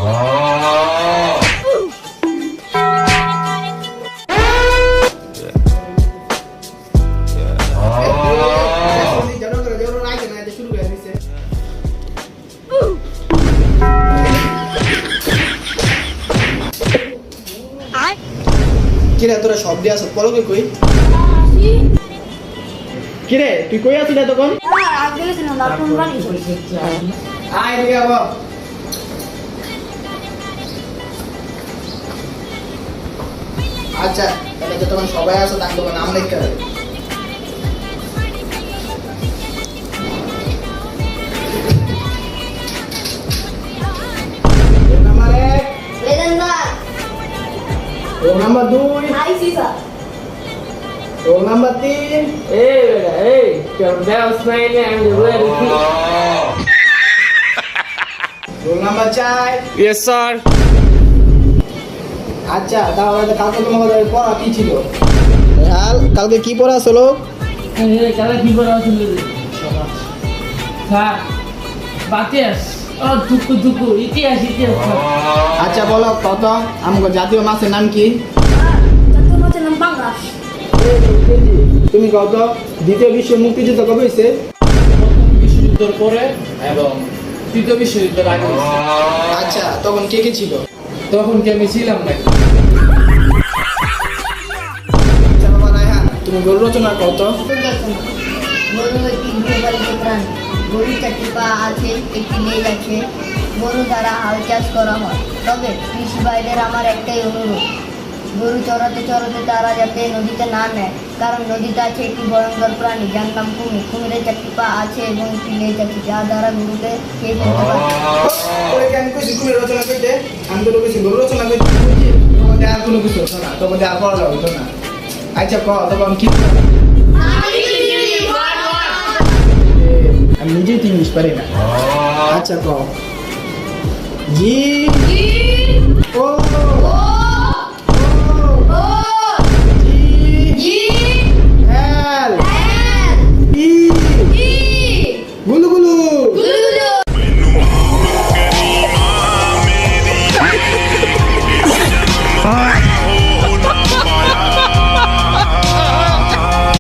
কিরে তোরা সব দিয়ে আসো পলকে কই কিরে তুই কই আছিস তখন আয় রে বাবা আচ্ছা তাহলে যতক্ষণ সবাই আসো তার দোকান নাম লিখতে হবে নাম্বার 1 লেজেন্ডার রোল নাম্বার 2 হাই সিসা রোল নাম্বার 3 এই বেটা এই কেন দাস নাই না আমি বলে দিছি রোল নাম্বার 4 ইয়েস স্যার আচ্ছা তাহলে কালকে তোমাদের পড়া কি ছিল কালকে কি পড়া ছিল এই কালা কি বলা ছিল স্যার বাতিয়াস ও দুকু ইতিহাস আচ্ছা বলো কত আমাদের জাতীয় মাছের নাম কি জাতীয় মাছের নাম পাঙ্গাস তুমি কত দ্বিতীয় বিশ্ব মুক্তিযুদ্ধ কবে হয়েছে প্রথম বিশ্বযুদ্ধের পরে এবং তৃতীয় বিশ্বযুদ্ধের আগে হয়েছে। আচ্ছা তখন কে কে ছিল তখন কি আমি ছিলাম নাকি আচ্ছা বাবা রায়হান তুমি গরু রচনা কত গরু একটি গৃহপালিত প্রাণী গরু 4টি পা আছে একটি লেজ আছে গরু দ্বারা হাল চাষ করা হয় তবে কৃষি ভাইদের আমার একটাই অনুরোধ গরু চড়াতে চড়াতে তারা যাতে নদীতে না নেয় কারণ নদীতে আছে একটি ভয়ঙ্কর প্রাণী যার নাম কুমির কুমিরের 4টি পা আছে এবং একটি লেজ আছে যা দ্বারা গরুকে খেয়ে ফেলতে পারে ওরে কেন কইছি কুমির রচনা করতে আমি তো কইছি গরু রচনা করতে তোমাদের আর কোনো কিছু হতো না তোমাদের আর পড়া হতো না আচ্ছা কও তখন কি আমি নিজেই তো ইংলিশ পারি না আচ্ছা কও জি ও